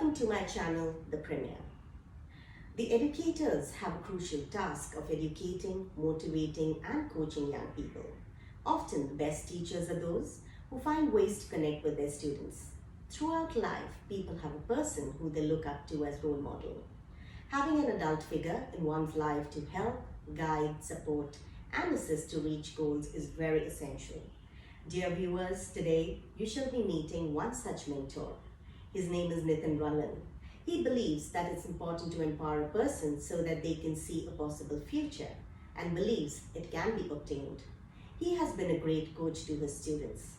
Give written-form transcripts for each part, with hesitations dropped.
Welcome to my channel, The Premier. The educators have a crucial task of educating, motivating and coaching young people. Often the best teachers are those who find ways to connect with their students. Throughout life, people have a person who they look up to as role model. Having an adult figure in one's life to help, guide, support and assist to reach goals is very essential. Dear viewers, today you shall be meeting one such mentor. His name is Nitin. He believes that it's important to empower a person so that they can see a possible future and believes it can be obtained. He has been a great coach to his students.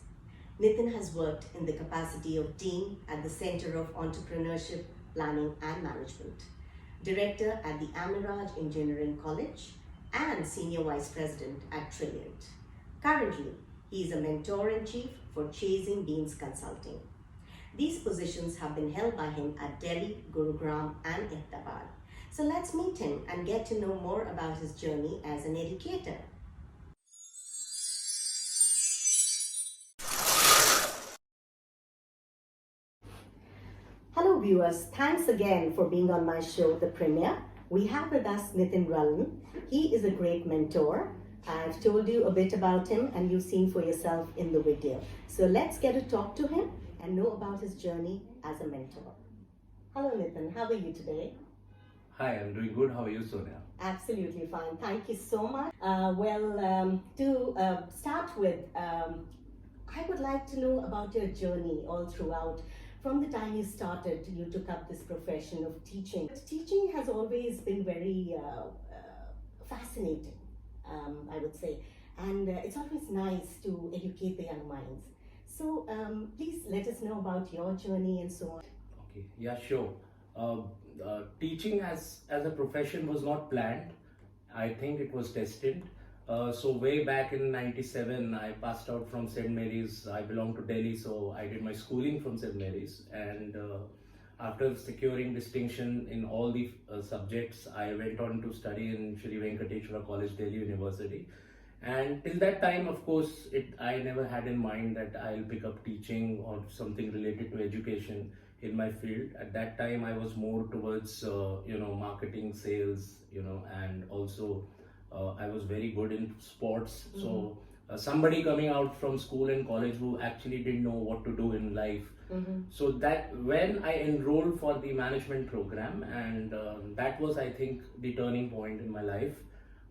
Nitin has worked in the capacity of Dean at the Center of Entrepreneurship, Planning and Management, Director at the Amiraj Engineering College, and Senior Vice President at Trilliant. Currently, he is a mentor-in-chief for Chasing Beans Consulting. These positions have been held by him at Delhi, Gurugram and Ahmedabad. So let's meet him and get to know more about his journey as an educator. Hello viewers, thanks again for being on my show, The Premier. We have with us Nitin. He is a great mentor. I've told you a bit about him and you've seen for yourself in the video. So let's get to talk to him and know about his journey as a mentor. Hello Nitin, how are you today? Hi, I'm doing good. How are you, Sonia? Absolutely fine. Thank you so much. To start with, I would like to know about your journey all throughout. From the time you started, you took up this profession of teaching. Teaching has always been very fascinating, I would say. And it's always nice to educate the young minds. So please let us know about your journey and so on. Okay, yeah, sure. Teaching as a profession was not planned. I think it was destined. So way back in '97, I passed out from St. Mary's. I belong to Delhi, so I did my schooling from St. Mary's. And after securing distinction in all the subjects, I went on to study in Shri Venkateshwara College, Delhi University. And till that time, of course, I never had in mind that I'll pick up teaching or something related to education in my field. At that time, I was more towards, marketing, sales, and also I was very good in sports. Mm-hmm. So somebody coming out from school and college who actually didn't know what to do in life. Mm-hmm. So that when I enrolled for the management program, and that was, I think, the turning point in my life.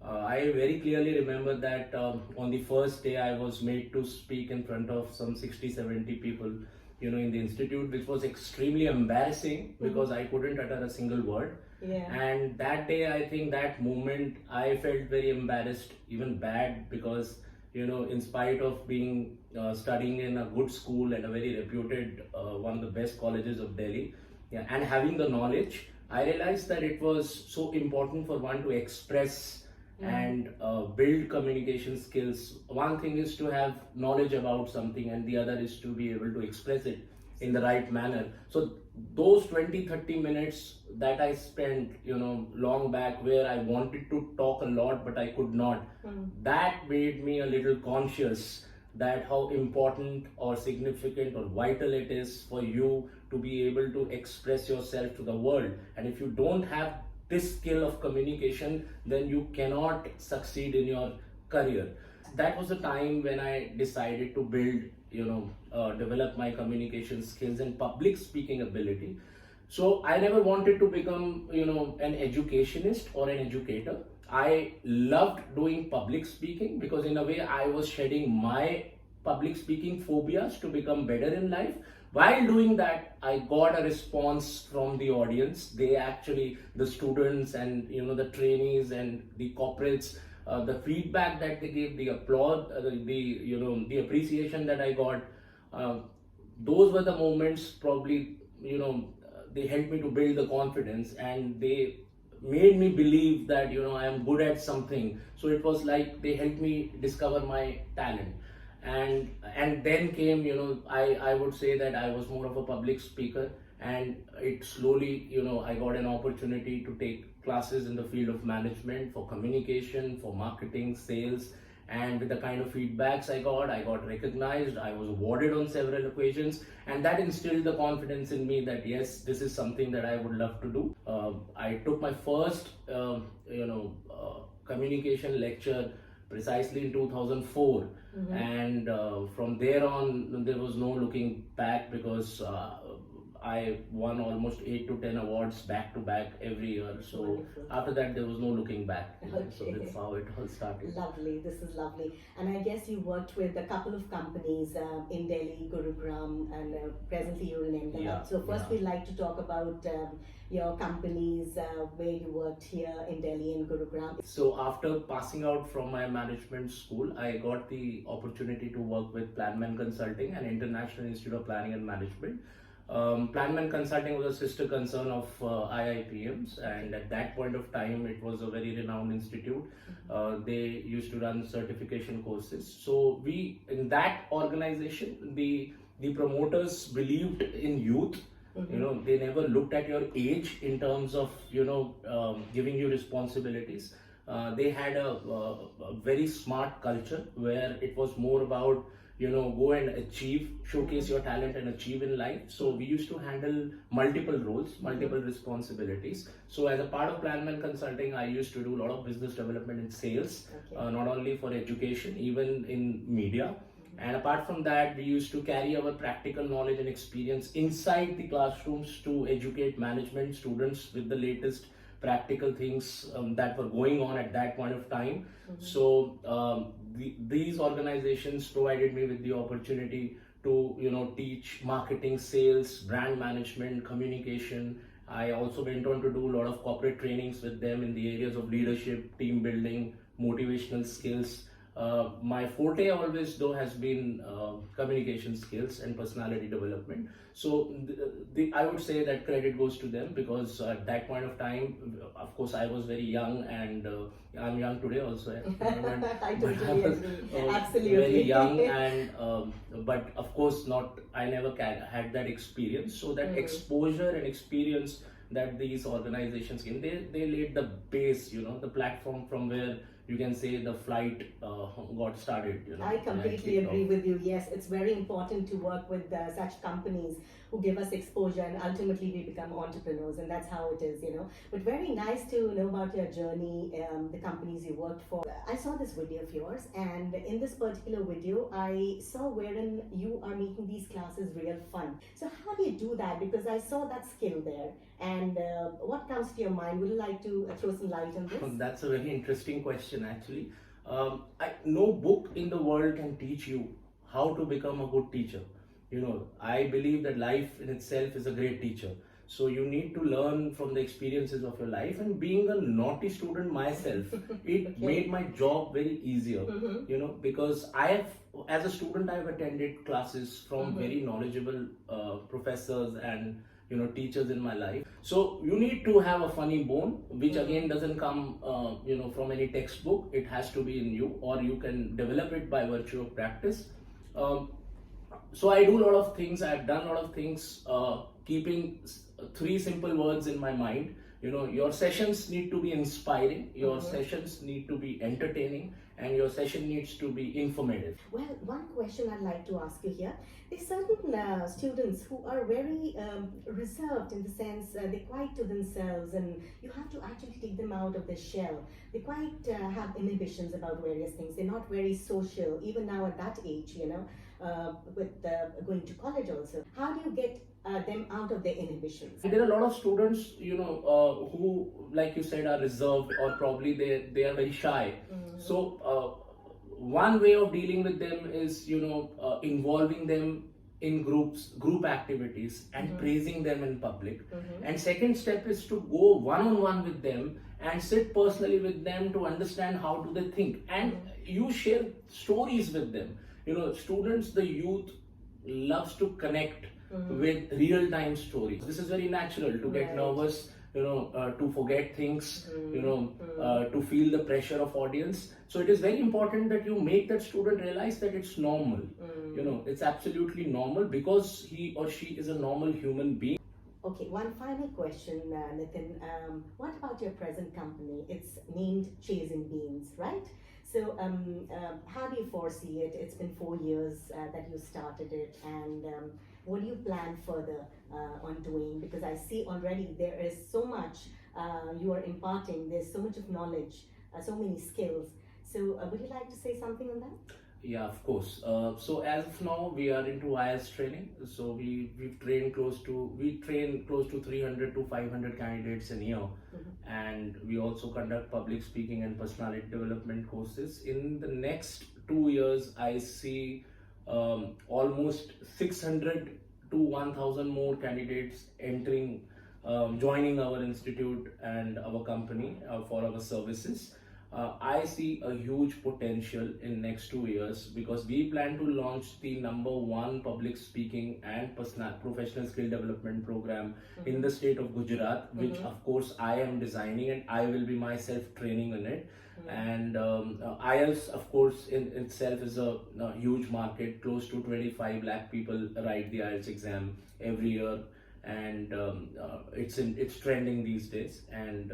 I very clearly remember that on the first day I was made to speak in front of some 60-70 people, in the institute, which was extremely embarrassing because I couldn't utter a single word. Yeah. And that day, I think that moment, I felt very embarrassed, even bad, because, in spite of being studying in a good school and a very reputed, one of the best colleges of Delhi, yeah, and having the knowledge, I realized that it was so important for one to express and build communication skills. One thing is to have knowledge about something and the other is to be able to express it in the right manner. So those 20-30 minutes that I spent, long back, where I wanted to talk a lot but I could not, that made me a little conscious that how important or significant or vital it is for you to be able to express yourself to the world. And if you don't have this skill of communication, then you cannot succeed in your career. That was the time when I decided to build, develop my communication skills and public speaking ability. So I never wanted to become, an educationist or an educator. I loved doing public speaking because in a way I was shedding my public speaking phobias to become better in life. While doing that, I got a response from the audience. They actually, the students and the trainees and the corporates, the feedback that they gave, the applause, the appreciation that I got, those were the moments probably, they helped me to build the confidence and they made me believe that, I am good at something. So it was like they helped me discover my talent. And then came, I would say that I was more of a public speaker, and it slowly, I got an opportunity to take classes in the field of management, for communication, for marketing, sales, and with the kind of feedbacks I got recognized. I was awarded on several occasions, and that instilled the confidence in me that yes, this is something that I would love to do. I took my first, communication lecture precisely in 2004, and from there on there was no looking back, because I won almost 8 to 10 awards back to back every year. So Wonderful. after that there was no looking back. So Okay. that's how it all started. Lovely, this is lovely. And I guess you worked with a couple of companies in Delhi, Gurugram, and presently you're in Ahmedabad. Yeah, So first yeah. we'd like to talk about your companies where you worked here in Delhi and Gurugram. So after passing out from my management school, I got the opportunity to work with Planman Consulting, an international institute of planning and management. Planman Consulting was a sister concern of IIPM's, and at that point of time it was a very renowned institute. They used to run certification courses. So we, in that organization, the promoters believed in youth. They never looked at your age in terms of giving you responsibilities. They had a very smart culture where it was more about go and achieve, showcase your talent and achieve in life. So we used to handle multiple roles, multiple responsibilities. So as a part of Planman Consulting, I used to do a lot of business development and sales, not only for education, even in media. And apart from that, we used to carry our practical knowledge and experience inside the classrooms to educate management students with the latest practical things that were going on at that point of time. So these organizations provided me with the opportunity to teach marketing, sales, brand management, communication. I also went on to do a lot of corporate trainings with them in the areas of leadership, team building, motivational skills. My forte always though has been communication skills and personality development. So I would say that credit goes to them, because at that point of time, of course, I was very young, and I'm young today also. I But totally was agree. Absolutely. very young, and but of course not. I never had that experience. So that exposure and experience that these organizations came, they laid the base, the platform from where you can say the flight got started. I completely agree with you. Yes, it's very important to work with such companies who give us exposure, and ultimately we become entrepreneurs, and that's how it is. But very nice to know about your journey, the companies you worked for. I saw this video of yours, and in this particular video, I saw wherein you are making these classes real fun. So how do you do that? Because I saw that skill there. And what comes to your mind? Would you like to throw some light on this? That's a very interesting question, actually. No book in the world can teach you how to become a good teacher. I believe that life in itself is a great teacher. So you need to learn from the experiences of your life. And being a naughty student myself, it made my job very easier. Because as a student, I've attended classes from very knowledgeable professors and teachers in my life. So you need to have a funny bone, which again doesn't come from any textbook. It has to be in you, or you can develop it by virtue of practice. So I do a lot of things. I've done a lot of things, keeping 3 simple words in my mind. Your sessions need to be inspiring, your sessions need to be entertaining, and your session needs to be informative. Well, one question I'd like to ask you here. There's certain students who are very reserved, in the sense they're quite to themselves, and you have to actually take them out of their shell. They quite have inhibitions about various things. They're not very social, even now at that age, with going to college also. How do you get them out of their inhibitions? There are a lot of students, who, like you said, are reserved, or probably they are very shy. So one way of dealing with them is, involving them in group activities, and praising them in public. And second step is to go one-on-one with them and sit personally with them to understand how do they think, and you share stories with them. Students, the youth loves to connect with real-time stories. This is very natural to get nervous, to forget things, to feel the pressure of audience. So it is very important that you make that student realize that it's normal. It's absolutely normal, because he or she is a normal human being. Okay, one final question, Nitin. What about your present company? It's named Chasing Beans, right? So, how do you foresee it? It's been 4 years that you started it, and what do you plan further on doing? Because I see already there is so much you are imparting, there's so much of knowledge, so many skills. So, would you like to say something on that? Yeah, of course. So as of now, we are into IELTS training. So we train close to 300 to 500 candidates in a year, and we also conduct public speaking and personality development courses. In the next 2 years, I see almost 600 to 1,000 more candidates entering, joining our institute and our company for our services. I see a huge potential in next 2 years because we plan to launch the #1 public speaking and professional skill development program in the state of Gujarat, which of course I am designing and I will be myself training in it. And IELTS, of course, in itself is a huge market. Close to 25 lakh people write the IELTS exam every year, and it's trending these days. And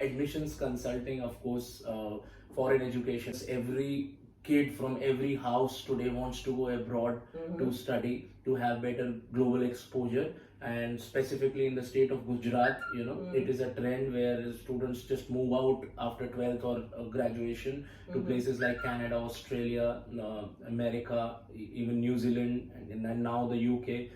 admissions consulting, of course, foreign education. Every kid from every house today wants to go abroad to study, to have better global exposure. And specifically in the state of Gujarat, it is a trend where students just move out after 12th or graduation to places like Canada, Australia, America, even New Zealand, and now the UK.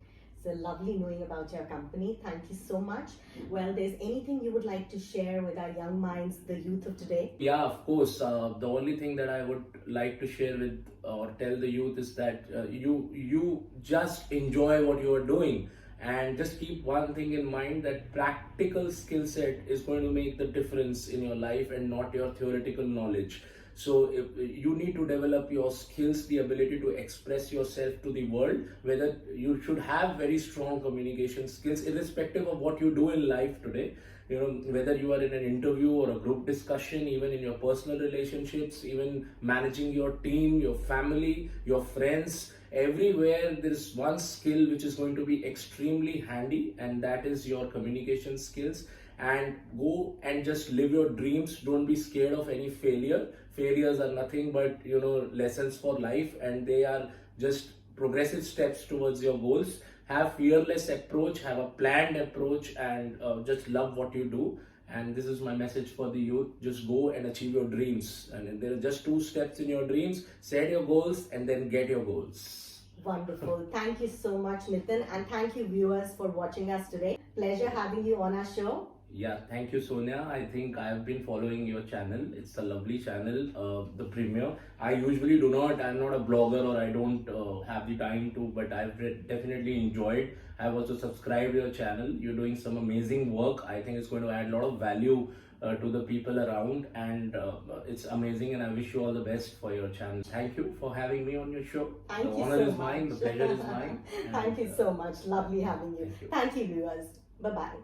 So lovely knowing about your company. Thank you so much. Well, there's anything you would like to share with our young minds, the youth of today? Yeah, of course. The only thing that I would like to share with or tell the youth is that you just enjoy what you are doing, and just keep one thing in mind, that practical skill set is going to make the difference in your life and not your theoretical knowledge. So you need to develop your skills, the ability to express yourself to the world, whether you should have very strong communication skills, irrespective of what you do in life today. Whether you are in an interview or a group discussion, even in your personal relationships, even managing your team, your family, your friends, everywhere there is one skill which is going to be extremely handy, and that is your communication skills. And go and just live your dreams. Don't be scared of any failure. Failures are nothing but lessons for life, and they are just progressive steps towards your goals. Have fearless approach, have a planned approach, and just love what you do. And this is my message for the youth: just go and achieve your dreams. And there are just 2 steps in your dreams: set your goals and then get your goals. Wonderful. Thank you so much, Nitin, and thank you, viewers, for watching us today. Pleasure having you on our show. Yeah, thank you, Sonia. I think I have been following your channel. It's a lovely channel, the Premier. I usually do not, I'm not a blogger, or I don't have the time to, but I've definitely enjoyed. I've also subscribed to your channel. You're doing some amazing work. I think it's going to add a lot of value to the people around, and it's amazing, and I wish you all the best for your channel. Thank you for having me on your show. Thank you the honor so is much. mine, the pleasure is mine. Thank you so much. Lovely having you. Thank you. Thank you, viewers. Bye-bye.